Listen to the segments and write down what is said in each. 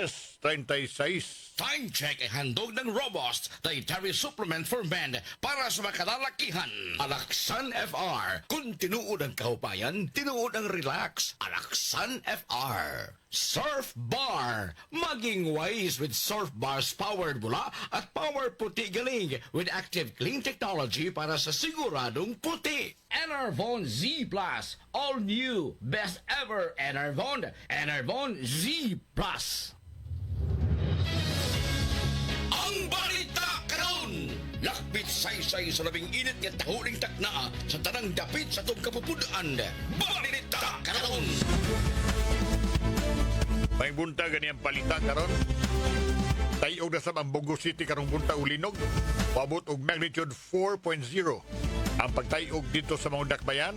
36. Time check ay handog ng Robust Dietary Supplement for Men para sa makalalakihan. Alaksan FR. Kung tinuod ang kahupayan, tinuod ang relax. Alaksan FR. Surf Bar. Maging wise with Surf Bar's powered bula at power puti galing with active clean technology para sa siguradong puti. Enervon Z Plus. All new. Best ever Enervon. Enervon Z Plus. Ang balita karon! Lakbit saysay sa labing init nga tahuning takna sa tanang dapit sa tong kapupudaan. Balita karon! May bunta ganyan balita karon. Tayog na sa Mambogo City karong bunta ulinog. Pabot og magnitude 4.0. Ang pagtayog dito sa mga dakbayan.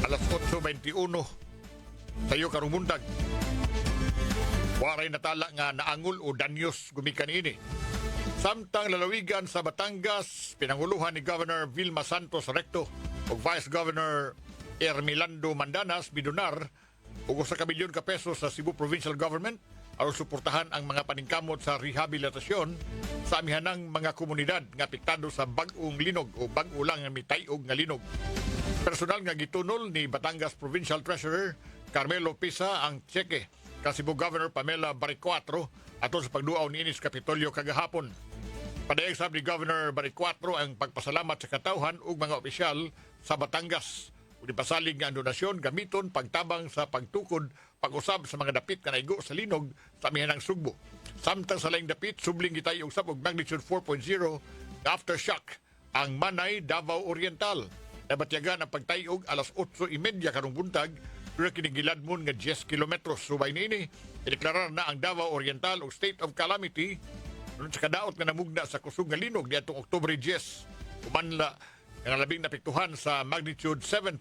Alas 8:21. Tayo karong buntag. Waray natala nga naangol o danyos gumikan ini. Samtang lalawigan sa Batangas, pinanguluhan ni Governor Vilma Santos Recto o Vice Governor Ermilando Mandanas Bidunar ug sa kabilyon ka peso sa Cebu Provincial Government aron suportahan ang mga paningkamot sa rehabilitasyon sa amihanang mga komunidad nga apektado sa bag-ong linog o bag-o lang nga mitayog nga linog. Personal nga gitunol ni Batangas Provincial Treasurer Carmelo Pisa ang tseke Cebu Governor Pamela Baricuatro ato sa pagduaw ni Inis Kapitolyo kagahapon. Padayag sabi ni Governor Baricuatro ang pagpasalamat sa katawhan ug mga opisyal sa Batangas. Ug ipasalig nga ang donasyon gamiton pagtabang sa pagtukod pag-usab sa mga dapit nga naigo sa linog sa amihanang Sugbo. Samtang sa laing dapit subling gitay usab og magnitude 4.0 nga aftershock ang Manay, Davao Oriental. Nabatyagan ang pagtayog alas 8:30 karong buntag. Pero kinigiladmon nga 10 kilometros subay niini, ideklarar na ang Davao Oriental o State of Calamity nun sa kadaot nga namugna sa kusog nga linog niadtong Oktubre 10. Umanla nga labing napiktuhan sa magnitude 7.4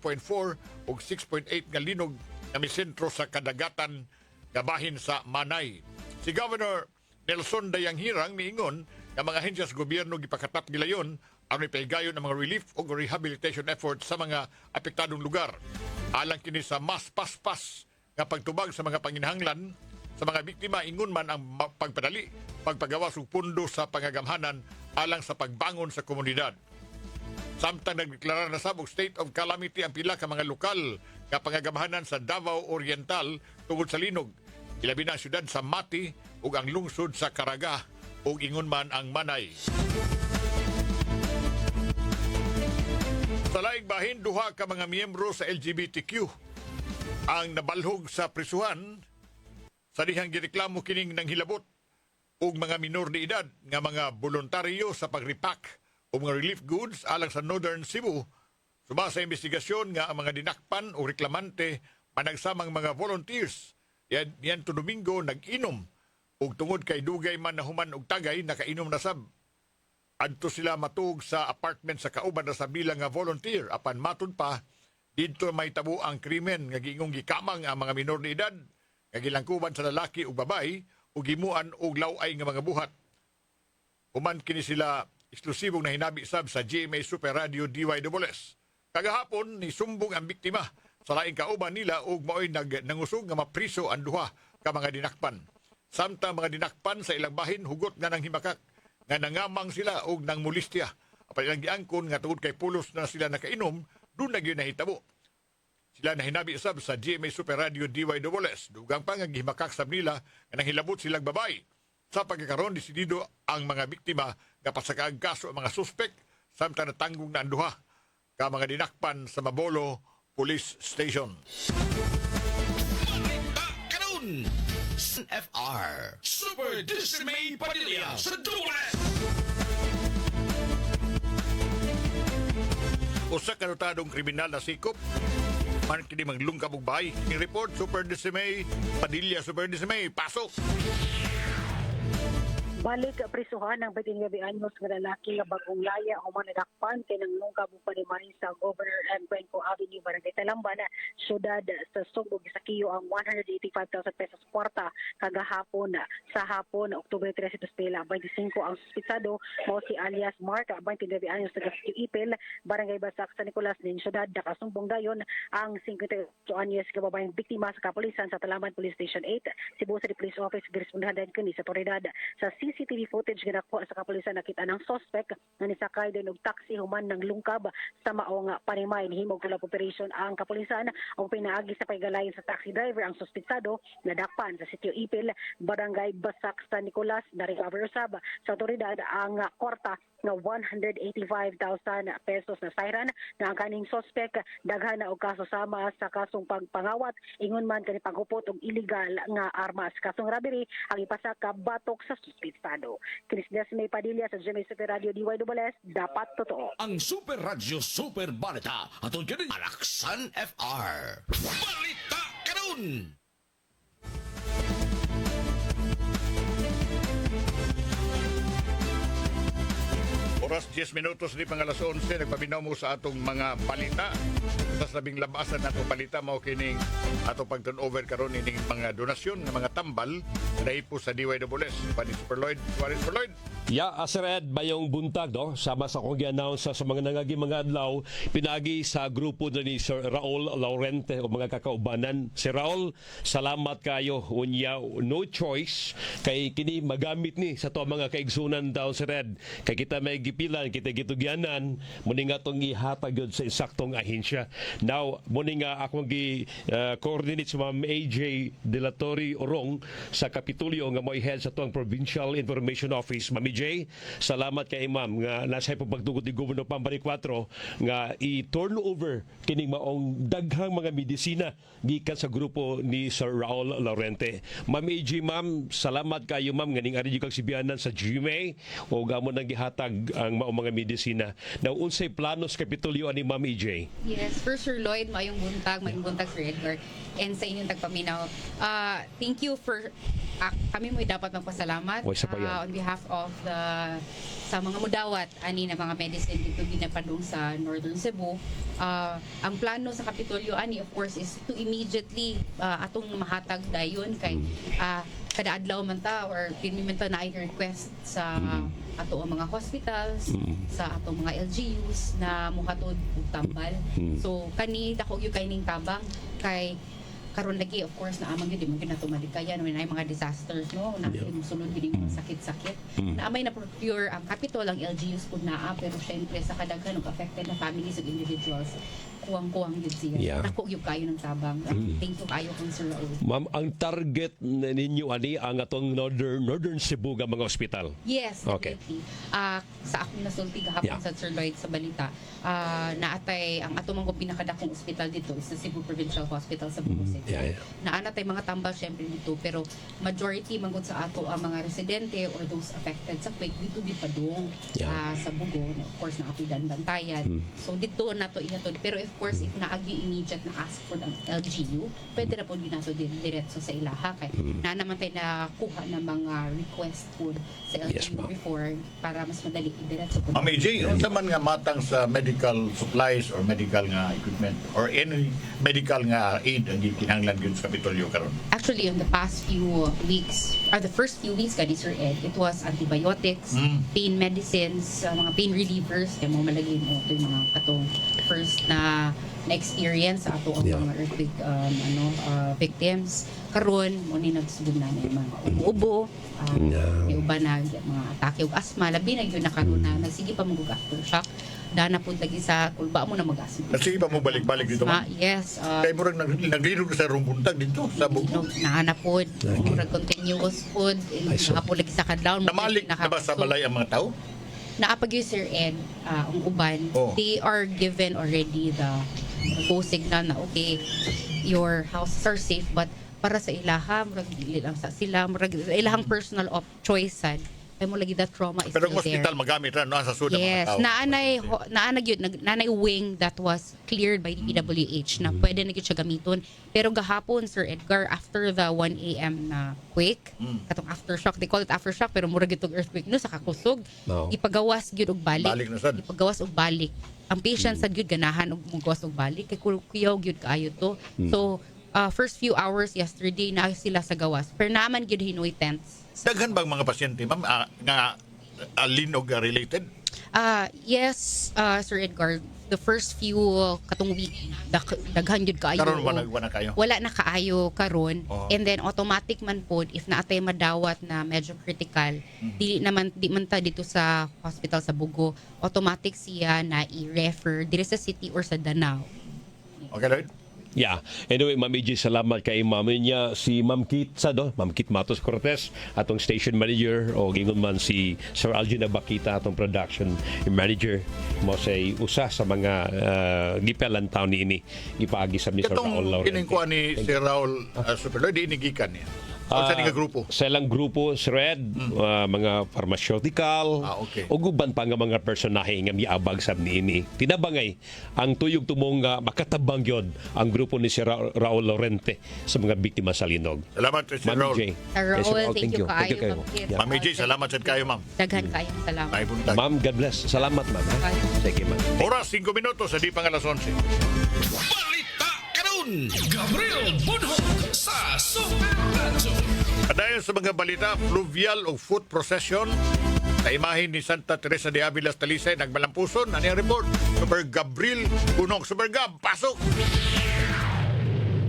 o 6.8 nga linog nga misentro sa kadagatan nga bahin sa Manay. Si Governor Nelson Dayanghirang miingon nga mga ahensya sa gobyerno gipakatap gilayon aron ipaigayon ang mga relief o rehabilitation efforts sa mga apektadong lugar. Alang kini sa mas paspas nga pagtubag sa mga panginahanglan sa mga biktima, ingon man ang pagpadali, pagpagawas og pundo sa pangagamhanan alang sa pagbangon sa komunidad. Samtang nagdeklarar na sabog state of calamity ang pila ka mga lokal nga pangagamhanan sa Davao Oriental tungod sa linog. Ilabi na ang syudad sa Mati ug ang lungsod sa Caraga ug ingon man ang Manay. Sa laing bahin, duha ka mga miyembro sa LGBTQ ang nabalhog sa prisuhan sa dihang gireklamo kining nang hilabot og mga minor de edad nga mga voluntaryo sa pagripak o mga relief goods alang sa Northern Cebu. Suma sa investigasyon nga ang mga dinakpan o reklamante managsamang mga volunteers yan to Domingo nag-inom ug tungod kay dugay man nahuman og tagay nakainom na sab. Adto sila matug sa apartment sa kauban na sa bilang nga volunteer. Apan matud pa, dito may tabo ang krimen nga giingong gikamang ang mga minor na edad nga gilangkuban sa lalaki ug babay ug gimuan og laway nga mga buhat. Human kini sila eksklusibong nahinabi sab sa GMA Super Radio DYWS. Kagahapon ni sumbong ang biktima sa laing kauban nila ug maoy nangusog nga mapriso ang duha ka mga dinakpan. Samtang mga dinakpan sa ilang bahin hugot nga nang himakak nga nangamang sila og nang molestya. Apan ilang giangkon nga tungod kay pulos na sila nakainom, doon na gyud nahitabo. Sila nahinabi sab sa GMA Super Radio DYWS. Dugang pa nga gihimakak sab nila nga nanghilabot silang babay. Sa pagkakaroon, desidido ang mga biktima nga pasakaag kaso ang mga suspek samtang natanggong na ang duha ka mga dinakpan sa Mabolo Police Station. Balita karon! FR Super Dismay Padilla sa Dulas! Usa ka notadong kriminal na sikop man kini maglungkab og bahay. King report Super Dismay Padilla. Super Dismay, pasok. Balik prisuhan ng 29 anyos nga lalaki nga bagong laya human nadakpan kay nang nungkab pa ni sa Governor M. Cuenco Avenue, Barangay Talamban, syudad sa Subo. Gisakiyo ang 185,000 pesos kwarta kagahapon sa hapon, Oktubre 13, 2025. Ang suspitsado mao si alias Mark, 29 anyos, taga Ipil, Barangay Basak, San Nicolas ning syudad. Nakasumbong dayon ang 58 anyos nga babaeng biktima sa kapulisan sa Talamban Police Station 8, Cebu City Police Office. Girespondahan din kini sa otoridad. Sa CCTV footage ginakuha sa kapulisan, nakita ng suspect na nisakay din og taxi human ng lungkab sa maong Panimay. Nihimog tulab operation ang kapulisan o pinaagi sa paigalayan sa taxi driver ang suspitsado na dakpan sa sitio Ipil, Barangay Basak, San Nicolas. Na-recover usab sa otoridad ang kwarta nga 185,000 pesos na siren na ang kaning suspect daghan na og kaso sama sa kasong pagpangawat, ingon man kani paghupot og illegal nga armas. Kasong robbery ang ipasa ka batok sa suspitsado. Chris Desmay Padilla sa GMA Super Radio DYWS, dapat totoo. Ang Super Radio Super Balita atong kini Alaksan FR. Balita karon. Oras 10 minutos ni pangalas 11, nagpaminaw mo sa atong mga balita. Sa labing labasan na atong balita, mao kining ato pag-turnover karon ining mga donasyon ng mga tambal na ipo sa DYWS. Pani Super Lloyd, Super Lloyd. Sir Ed, bayong buntag, no? Sama sa kong gi-announce sa mga nangagi mga adlaw, pinagi sa grupo na ni Sir Raul Laurente o mga kakaubanan. Si Raul, salamat kayo. Unya, no choice. Kay kini magamit ni sa to mga kaigsunan daw, Sir Ed. Kay kita may gipilan, kita gitugyanan, muni nga itong ihatag yun sa insaktong ahensya. Now, muni nga akong coordinate sa Ma'am AJ Delatori Orong sa Kapitulyo nga mo i-head sa itong Provincial Information Office. Ma'am AJ, salamat kay Ma'am nga nasa pagtugod ni Governor Pambari 4 nga i-turn over kining maong daghang mga medisina gikan sa grupo ni Sir Raul Laurente. Ma'am AJ, Ma'am, salamat kayo, Ma'am, nga ning ari kag sibianan sa GMA o gamon nang gihatag ang maong mga medisina. Now, unsay planos Kapitulyo ani Ma'am AJ? Yes, first Sir Lloyd, mayong buntag Sir Edgar, and sa inyong tagpaminaw. Thank you for kami mo dapat magpasalamat on behalf of sa mga mudawat ani na mga medicine dito ginapadung sa Northern Cebu. Ang plano sa Kapitolyo ani of course is to immediately atong mahatag dayon kay kada adlaw man ta or pinimenta na ay request sa ato ang mga hospitals, sa atong mga LGUs na muhatod og tambal. So kani dako gyud kay ning tabang kay karon lagi of course na amang gyud man kinatumalikayan when ay mga disasters no na sulod gid mga sakit-sakit na amay na procure ang capital ang LGUs pud naa pero syempre sa kadaghan og affected na families ug individuals kuwang gyud siya. Dako gyud kayo ng tabang. Thank you kayo kung Sir Raul. Ma'am, ang target ninyo ani ang atong Northern Cebu nga mga ospital? Yes, okay. Sa akong nasulti gahapon sa Sir Lloyd sa balita, naatay ang ato mga pinakadakong ospital dito is sa Cebu Provincial Hospital sa Bugo City. Naanatay mga tambal syempre dito pero majority manggod sa ato ang mga residente or those affected sa quake dito di padung sa Bugo. Of course na apidan bantayan. So dito nato inatod pero of course if naagi immediate na ask for ang LGU, pwede na po ginato diretso sa ilaha kay na naman tayo nakuha ng mga request po sa LGU before para mas madali diretso po. Ma'am AJ, unsa man nga matang sa medical supplies or medical nga equipment or any medical nga aid ang kinahanglan gyud sa Kapitolyo karon? Actually, in the past few weeks, or the first few weeks, kani Sir Ed, it was antibiotics, pain medicines, mga pain relievers, kaya mo malagay mo ito yung mga katong first na experience sa ato ang mga earthquake victims. Karon mo ni nagsugod na mga ubo, may uban na mga atake og asthma, labi na yun na karon na nagsige pa mag aftershock. Dana po lagi sa kulba mo na mag-asma. Sige pa mo balik-balik dito, ma'am? Yes. Kaya mo rin naglilog sa rumbuntag dito sa Bugo. Nahanap po. Murag continuous food. Nakapo lagi sa kadlaw. Namalik na ba sa balay ang mga tao? Naapag yung Sir Ed, ang uban, they are given already the go signal na okay, your houses are safe, but para sa ilaha, murag dili lang sa sila, murag ilahang personal of choice sad ay mo lagi that trauma is Pero still ang hospital there. magamit ra no sa suda Yes, mga tao. naanay yun, naanay wing that was cleared by the PWH na pwede na gyud siya gamiton. Pero gahapon, Sir Edgar, after the 1 a.m. na quake, katong aftershock, they call it aftershock, pero mura gitong earthquake no sa kakusog. No. Ipagawas gyud og balik. Balik na sad. Ipagawas og balik. Ang patient sad gyud ganahan og mugawas og balik kay kuyaw gyud kaayo to. So, first few hours yesterday na sila sa gawas. Pero naman gyud hinoy tents. Daghan bang mga pasyente ma'am nga linog related? Yes, Sir Edgar. The first few katong week, daghan gyud kaayo. Karon o wala kayo. wala na kaayo karon. Oo. And then automatic man pod if naatay madawat na medyo critical, di man ta dito sa hospital sa Bugo, automatic siya na i-refer diri sa city or sa Danao. Okay, Lloyd? Yeah. Anyway, Ma'am EJ, salamat kay Ma'am niya si Ma'am Kit Sado, Ma'am Kit Matos Cortez, atong station manager o gingon man si Sir Algin Nabakita atong production manager mo say usa sa mga gipelan taon niini ipaagi sa Mr. Raul Katong Laurente. kiningkuha ni si Raul Super Lloyd, di inigikan niya. O sa nga grupo? Sa ilang grupo, Sir Red, mga pharmaceutical, Okay. o guban pa nga mga personahe nga miabag sa niini. Tinabangay ang tuyog tumong makatabang yun ang grupo ni si Raul Laurente sa mga biktima sa linog. Salamat si Ma'am Raul. EJ. Sir Raul, Yes, Sir Raul, thank you Thank you kayo. kayo. Yeah. Ma'am EJ, salamat sa kayo, ma'am. Daghan kayong salamat. May buntag. Ma'am, God bless. Salamat, ma'am. ha? Bye. Sige, ma'am. Oras 5 minutos, di pang alas 11. Balita karon. Gabriel Bunhog sa Super Radyo. Dahil sa mga balita, fluvial o foot procession sa imahin ni Santa Teresa de Avila Talisay nagmalampuson. Ano yung report? Super Gabriel Bunhog. Super Gab, pasok!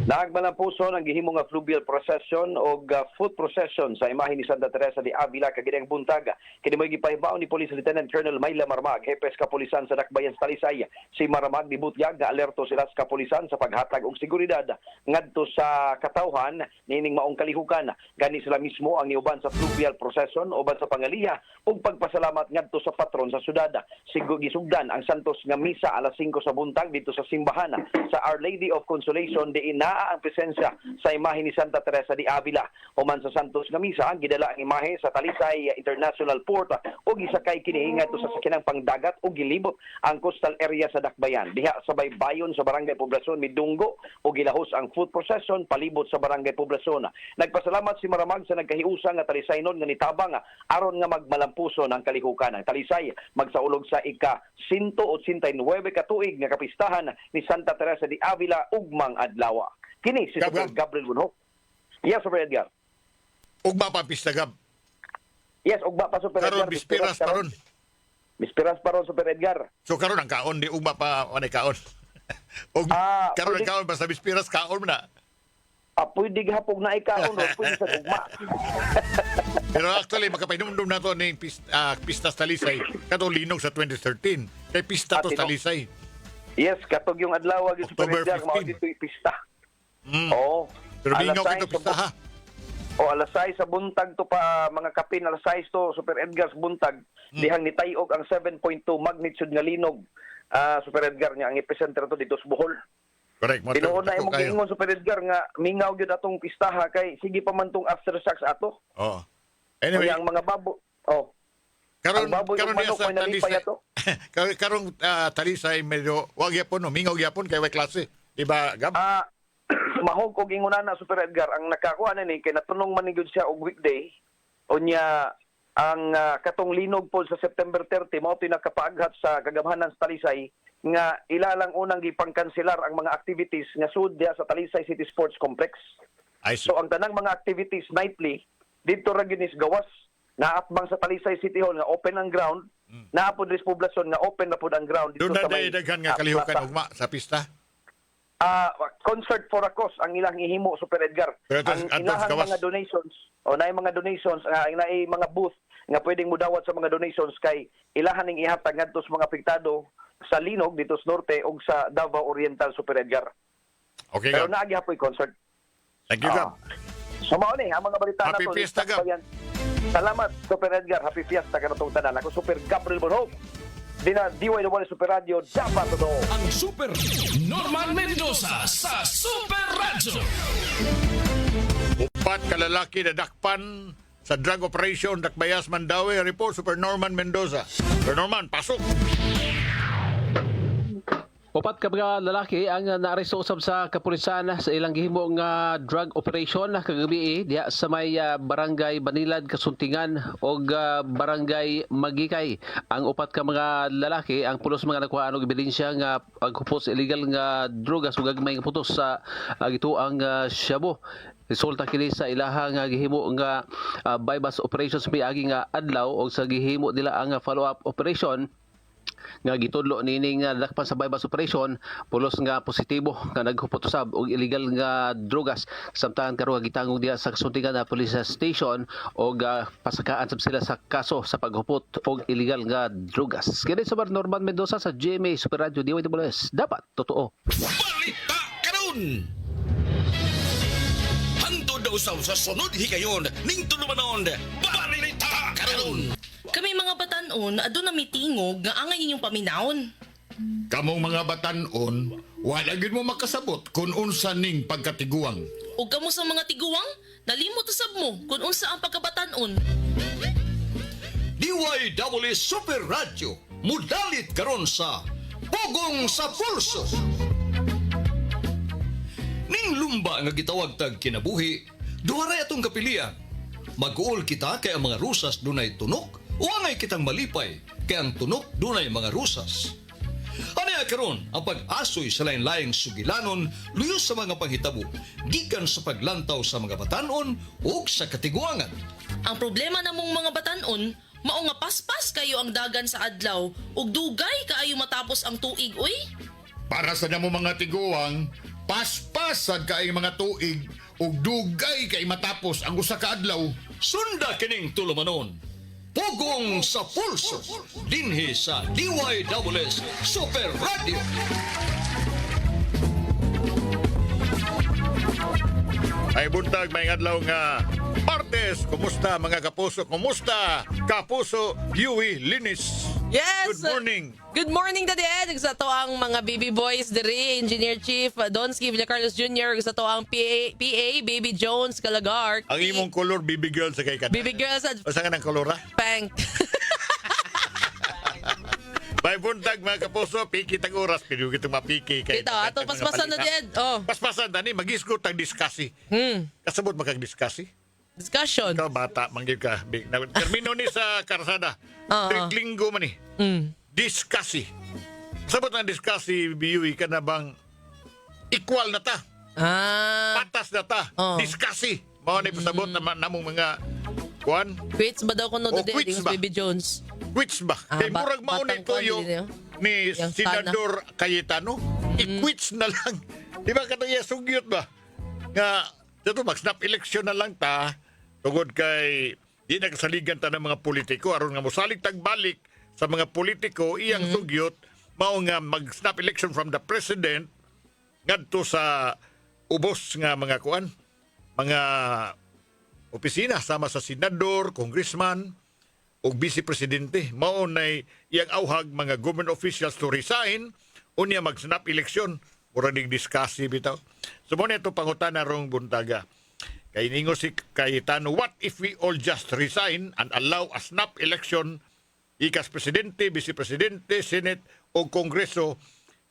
Nagmalampuson ang gihimo nga fluvial procession o foot procession sa imahe ni Santa Teresa de Avila kagidang buntag. Kini mo'y gipahibaw ni Police Lieutenant Colonel Mayla Marmag, Hepes Kapulisan sa Dakbayan sa Talisay. Si Marmag dibutyag nga alerto sila sa kapulisan sa paghatag og seguridad ngadto sa katawhan nining maong kalihukan. Gani sila mismo ang niuban sa fluvial procession uban sa pangaliha ug pagpasalamat ngadto sa patron sa syudad. Gisugdan ang Santos nga misa alas 5 sa buntag dito sa simbahan sa Our Lady of Consolation diin ang presensya sa imahe ni Santa Teresa de Avila. Human sa Santos nga misa, gidala ang imahe sa Talisay International Port o gisakay kini ngadto sa sakinang pangdagat o gilibot ang coastal area sa Dakbayan. Diha sa baybayon sa Barangay Poblacion Midunggo o gilahos ang foot procession palibot sa Barangay Poblacion. Nagpasalamat si Maramag sa nagkahiusa nga Talisaynon nga nitabang aron nga magmalampuson ang kalihukan. Ang Talisay magsaulog sa ika-189 katuig nga kapistahan ni Santa Teresa de Avila ugmang adlaw. Kini si Super Gabriel Bunhog. Yes, Super Edgar. Ugma pa pista, Gab. Yes, ugba pa Super Karon Edgar. bispiras paron. Bispiras paron Super Edgar. So karon ang kaon, di ugma pa anay kaon. Karon ang kaon, basta bispiras kaon mo na. Pwede gahapog na ikaon o pwede sa ugma. Pero actually, makapainomdom na to ni Pistas Talisay katong linog sa 2013. Kay Pista to Talisay. Yes, katog yung adlaw yung Super October Edgar, mao 15. dito pista. Oo. Pero Alas lingaw 6 kito Pista, ha? O alas 6 sa buntag to pa mga kapin, alas 6 to Super Edgar sa buntag. Dihang nitayog ang 7.2 magnitude nga linog. Super Edgar niya ang epicenter to dito sa Bohol. Correct. Tinuod na Ako imong kayo. giingon Super Edgar nga mingaw gyud atong pistaha kay sige pa man tong aftershocks ato. Oo. Anyway, Anyway, ang mga babo. Oh. karon ang baboy ug niya manok sa may nalipay Talisay. ato. Karong Talisay medyo wag yapon no, mingaw yapon kay way klase. Diba, Gab? Mahog og ingon na Super Edgar ang nakakuha na ni kay natunong man ni gyud siya og weekday. Unya ang katong linog po sa September 30 mao pinakapaaghat sa kagamhanan sa Talisay nga ilalang unang gipangkanselar ang mga activities nga sud diha sa Talisay City Sports Complex. Ay, So ang tanang mga activities nightly dito ra gyud is gawas naatbang sa Talisay City Hall nga open ang ground, naapod ris poblasyon nga open na pud ang ground dito doon na sa may daghan nga kalihukan plaza. ugma sa pista. Concert for a cause ang ilang ihimo Super Edgar. Pero ito, Ang advance ilahang gawas. mga donations o naay mga donations naay mga booth nga pwedeng mudawat sa mga donations kay ilahan ning ihatag ngadto sa mga apektado sa linog dito sa norte ug sa Davao Oriental Super Edgar. Okay, Pero Gab. naagi hapoy concert. Thank you, Gab. So mao ni ang mga balita Happy nato. Fiesta, Gab. Salamat Super Edgar. Happy Fiesta kanatong tanan. Ako Super Gabriel Bonhoff. Dina DYW Super Radio dapat to. Ang Super Norman Mendoza sa Super Radyo. Upat kalalaki na dakpan sa drug operation Dakbayas Mandawi. Report Super Norman Mendoza. Super Norman, pasok. Upat ka mga lalaki ang naaresto usab sa kapulisan sa ilang gihimong drug operation kagabi diya sa may barangay Banilad, Kasuntingan o barangay Magikay. Ang upat ka mga lalaki ang pulos mga nakuha og ebidensya nga paghupos illegal nga drogas ug gagmay nga putos sa gituang Shabu. Resulta kini sa ilahang gihimo nga bypass operations miagi nga adlaw og sa gihimo nila ang follow-up operation nga gitudlo nining dakpan sa bypass operation pulos nga positibo nga naghupot usab og illegal nga drogas samtang karon gitangog diha sa Kasuntingan Police Station og pasakaan sab sila sa kaso sa paghupot og illegal nga drogas. Kini sa Norman Mendoza sa GMA Super Radio DWS. Dapat totoo. Balita karon. Hantod daw sa sunod higayon ning tulumanon. Balita karon. Kami mga batanon, aduna mitingog nga angay inyong paminawon. Kamong mga batanon, wala gid mo makasabot kung unsa ning pagkatiguang. Ug kamo sa mga tiguwang, nalimot usab mo kung unsa ang pagkabatanon. DYWS Super Radio. Mudalit karon sa Pugong sa Pulso. Ning lumba nga gitawag tag kinabuhi, duha ra atong kapilian. Mag-uol kita kay ang mga rusas dunay tunok, o angay kitang malipay kay ang tunok dunay mga rusas. Ano karon ang pag-asoy sa lain-laing sugilanon luyos sa mga panghitabo, gikan sa paglantaw sa mga batanon o sa katiguangan. Ang problema namong mga batanon, mao nga paspas kayo ang dagan sa adlaw ug dugay kaayo matapos ang tuig uy. Para sa namo mga tiguang, paspasan kay mga tuig ug dugay kay matapos ang usa ka adlaw. Sunda kining tulumanon. Pugong sa Pulso. Dinhi sa DYWS Super Radio. Ay buntag may adlaw nga Martes. Kumusta mga kapuso? Kumusta kapuso? Yui Linis. Yes! Good morning. Good morning, Daddy Ed. Sa to ang mga baby boys diri, Engineer Chief Donsky Villacarlos Jr. Sa to ang PA Baby Jones Calagar. Ang imong color baby girl sa kay Baby girl sa Basta ka ng kolor ha? pink. May buntag mga kapuso, piki tag oras, pero kitong mapiki kay. Ito, ato paspasan na, Daddy Ed. Oh. Paspasan na ni, mag-isgot tag diskasi. Kasabot makag-diskasi. Discussion. Ikaw bata, manggil ka. Termino ni sa karsada. Oo. Linggo man ni. Diskasi. Sabot na diskasi, biyuwi ka na bang equal na ta? Patas na ta. Oo. Diskasi. Mao na pasabot na namong mga kuan. Quits ba daw ko no, Oh, Daddy Ed? quits Yung ba? Baby Jones. Quits ba? Kay murag mao batang nito kuan yung din ni Yang Senador Cayetano. I-quits na lang. Di ba katong sugyot ba? Nga, dito mag-snap election na lang ta. Tungod kay di nakasaligan ta ng mga politiko aron nga mosalig tagbalik sa mga politiko iyang sugyot mao nga mag-snap election from the president ngadto sa ubos nga mga kuan, mga opisina sama sa senador, congressman ug vice presidente. Mao nay iyang awhag mga government officials to resign unya mag-snap election mura ning diskasi bitaw. So mo nito pangutana rong buntaga. Kay ningo si Cayetano, what if we all just resign and allow a snap election ikas presidente, vice-presidente, senate o kongreso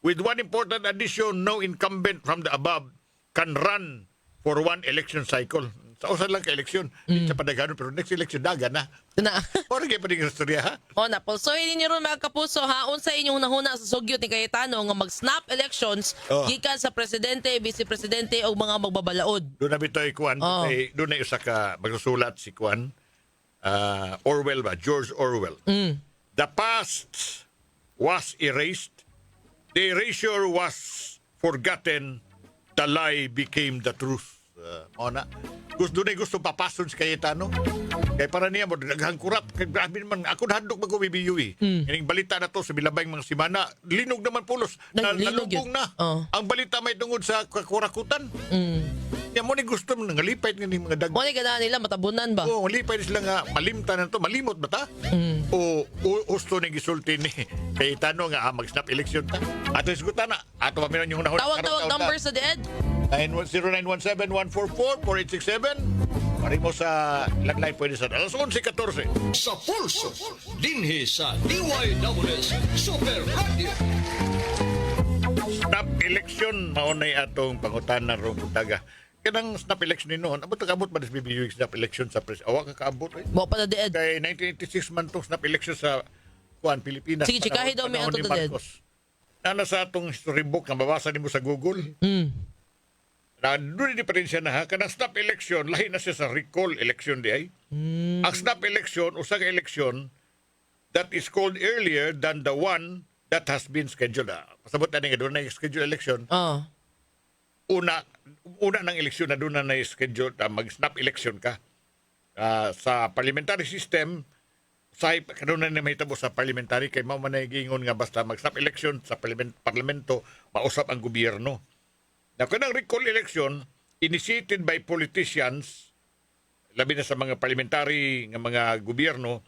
with one important addition, no incumbent from the above can run for one election cycle. Sa usan lang ka-eleksyon, di sa padagano, pero next election daga na. Na. Para kayo pa rin istorya, ha? O na, pulsoy ninyo ron mga kapuso ha. Unsa inyong nahuna sa sugyot ni Cayetano nga mag-snap elections gikan sa presidente, vice-presidente o mga magbabalaod. Doon na bitoy, Kwan. Doon na isa ka magsusulat si Kwan. Orwell ba? George Orwell. The past was erased. The erasure was forgotten. The lie became the truth. Gusto papason si Cayetano. Kaya para niya mo daghang kurap kay grabe naman ako hadlok ba ko bibiyuwi. Ining balita na to sa bilabay mga semana, linog naman pulos. Nalubong na. Ang balita may tungod sa kakurakutan. Yan mo ni gusto mo nangalipay ng mga dag. Mo ni ganahan nila matabunan ba? Oo, lipay sila nga malimta na to, malimot ba ta? O gusto ni gisulti ni Cayetano nga mag-snap election ta. Ato isgutan na. Ato paminan yung nahon. Tawag number sa Ed. 0917-144-4867 Pari mo sa landline pwede sa alas 11:14. Sa pulso, dinhi sa DYWS Super Radio. Snap election maunay atong pangutanan rong buntaga. Kanang snap election ni noon, abot kaabot ba sa BBU snap election sa awa ka kaabot eh. Mo pa na dead. Kay 1986 man tong snap election sa Pilipinas. Sige, chikahi daw may Panahon ato ni to dead. Marcos. Nana sa atong storybook na babasa nimo sa Google. Na doon di pa rin siya na ha. Kanang snap election, lahi na siya sa recall election di ay. Ang snap election, usa ka election that is called earlier than the one that has been scheduled. Pasabot na nga doon na scheduled election. Una ng eleksyon na doon na schedule mag-snap election ka. Sa parliamentary system, sa kanuna na mahitabo sa parliamentary kay mao man gingon nga basta mag-snap election sa parlamento mausap ang gobyerno. Na kanang recall election initiated by politicians labi na sa mga parliamentary nga mga gobyerno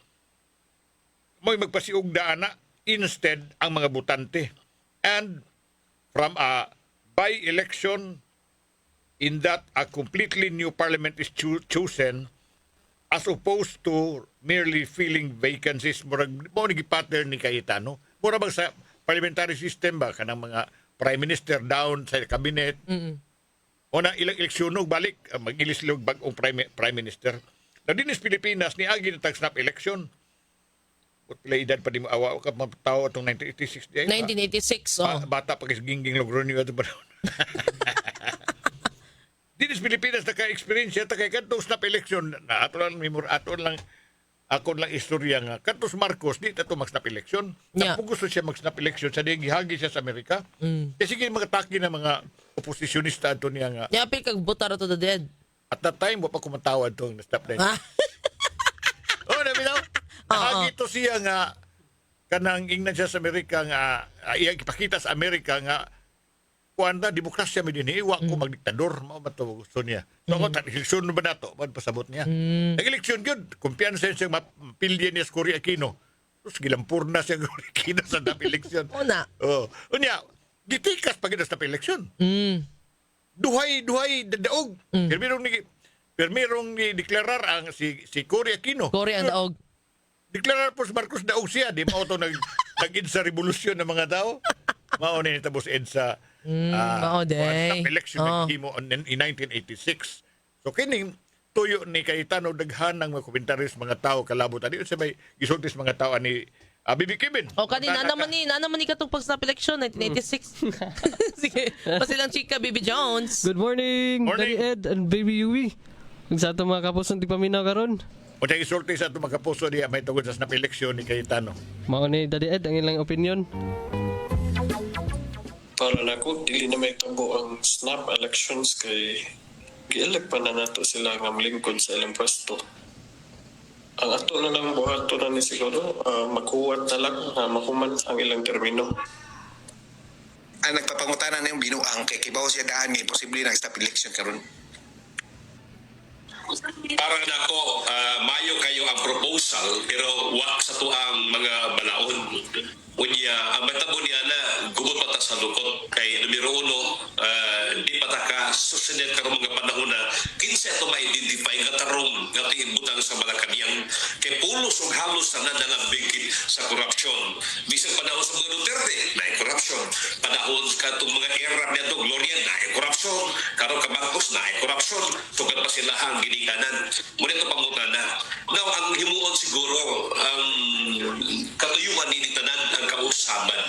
mo'y magpasiugda na instead ang mga butante. And from a by-election in that a completely new parliament is chosen as opposed to merely filling vacancies. Mo pattern ni Cayetano. Mura bang sa parliamentary system ba kanang mga prime minister down sa cabinet. O na ilang eleksyon balik mag-ilislog bagong prime minister. Na dinis Pilipinas ni agi na snap election. Ut pila edad pa di mo awa ka mataw atong 1986 di ay. 1986. Bata pa kay gingging Logronio ato pa. Dinis Pilipinas naka-experience ta kay kadtong snap election na ato lang ako lang istorya nga kadtos Marcos di ta to mag-snap election. Yeah. Gusto siya mag-snap election sa gihagi siya sa Amerika. Kasi sige mga taki na mga oposisyonista ato niya nga. Yapi kag butar to the dead. At that time wa pa kumatawad tong snap na. Oh, na bitaw. Nahagi to siya nga kanang ingnan siya sa Amerika nga iya ipakita sa Amerika nga kuanda demokrasya mi dinhi wa ko magdiktador mao ba to gusto niya. So ako eleksyon ba nato man pasabot niya. Nag-eleksyon gyud kumpiyansa siya mapilya niya sa Cory Aquino. Tapos gilampurna siya Cory Aquino sa dap eleksyon. Una. Oh, unya gitikas pag sa eleksyon. Duhay daog. Permirong ni deklarar ang si Cory Aquino. Cory ang daog. Deklarar po si Marcos daog siya, di mao to nag-id sa revolusyon ng mga tao. Mao ni tabos ed sa day. election naghimo in 1986. So kining tuyo ni Cayetano daghan ng mga komentaryo sa mga tao kalabot ani sa may gisultis mga tao ani Bibi Kibin. O kanina naman ni katong pag-snap election 1986. Sige, pasilang chika Bibi Jones. Good morning, Morning. Daddy Ed and Baby Yui. Sa ato mga kapusong tigpaminaw karon. O tayo isulti sa ito mga kapuso niya may tungkol sa snap election ni Cayetano. Mao ni Daddy Ed ang ilang opinion. Para nako dili na may tabo ang snap elections kay gielek pa na nato sila nga lingkod sa ilang pwesto. Ang ato na lang buhato na ni siguro makuwat na lang makuman ang ilang termino. Ang nagpapangutanan na yung binuang kay kibaw siya daan ngayon posible na stop election karon. Para nako mayo kayo ang proposal pero wa sa tuang mga balaod. Unya ang matabo niya na gubot pa ta sa lukot kay numero 1 di pa ta ka susunod karong mga panahon na kinsa to ma-identify nga tarong nga tiibutang sa Malacañang kay pulos ug halos na nangabigit sa korupsyon. Bisag panahon sa mga Duterte na korupsyon, panahon katong mga era nito Gloria na korupsyon, karon ka Marcos na korupsyon, tugad pa sila ang ginikanan. Muna ito pangutana. Now ang himuon siguro ang katuyuan ni tanan ang kausaban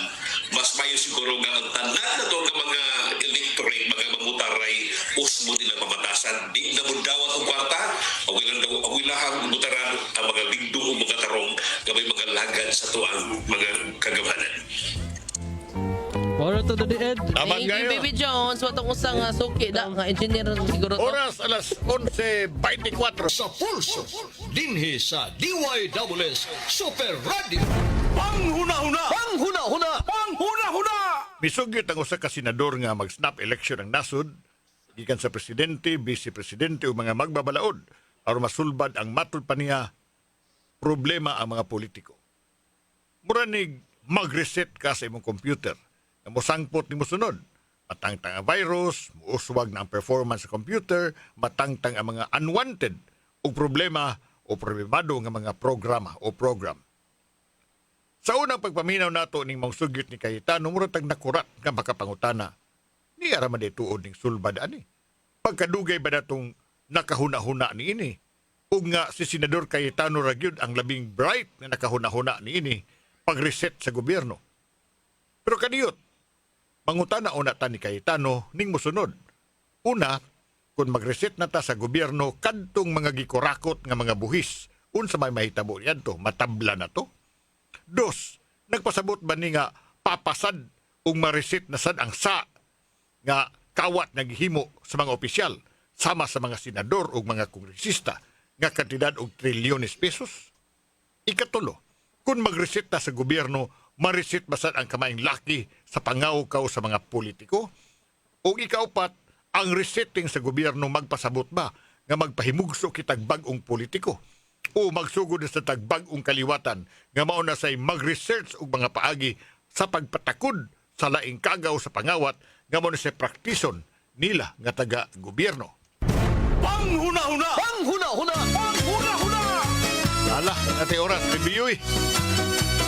mas mayo siguro nga ang tanan na to nga mga electorate mga mamutaray usmo nila mamatasan di na mundawat og kwarta awilahang mutaran ang mga ligdo o mga tarong gamay mga lagad sa tuang mga kagamanan. Para to Daddy Ed. Thank you Baby Jones. Watong usang suki da nga engineer siguro to. Oras alas 11:24 Sa pulso, dinhi sa DYWS Super Radio. Misugyot ang usa ka senador nga mag-snap election ang nasod gikan sa presidente, vice-presidente o mga magbabalaod aron masulbad ang matud pa niya problema ang mga politiko. Mura ni mag-reset ka sa imong computer na mosangpot ni mosunod. Matangtang ang virus, muuswag na ang performance sa computer, matangtang ang mga unwanted o problema o problemado nga mga programa o program. Sa unang pagpaminaw nato ning mga sugyot ni Cayetano, murag tag nakurat nga makapangutana. Ni ara man tuod ning sulbad ani. Pagkadugay ba natong nakahuna-huna ni ini? Ug nga si Senador Cayetano ra gyud ang labing bright nga nakahuna-huna ni ini pag-reset sa gobyerno. Pero kaniyot, mangutana una ta ni Cayetano ning mosunod. Una, kung mag-reset na ta sa gobyerno kadtong mga gikurakot nga mga buhis, unsa may mahitabo niyan to, matabla na to. Dos, nagpasabot ba ni nga papasad ug ma-reset na sad ang sa nga kawat naghimo sa mga opisyal sama sa mga senador ug mga kongresista nga kantidad og trilyones pesos? Ikatulo, kung mag-reset na sa gobyerno, ma-reset ba sad ang kamayng laki sa pangaw-kaw sa mga politiko? O ikaupat, ang resetting sa gobyerno magpasabot ba nga magpahimugso kitag bag-ong politiko? O magsugod sa tagbag-ong kaliwatan nga mao na say mag-research og mga paagi sa pagpatakod sa laing kagaw sa pangawat nga mao na say praktison nila nga taga-gobyerno. Panghuna-huna! Panghuna-huna! Panghuna-huna! Ala, ate oras, review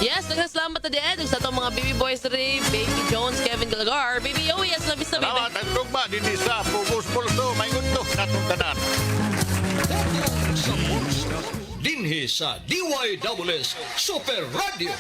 Yes, nagkasalamat na din sa itong mga baby boys rin, Baby Jones, Kevin Galagar, Baby Yowie, yes, nabis na Salamat ang tugma din sa Pugos Pulso, may gusto natong tanan. Dinhi sa DYWS Super Radio.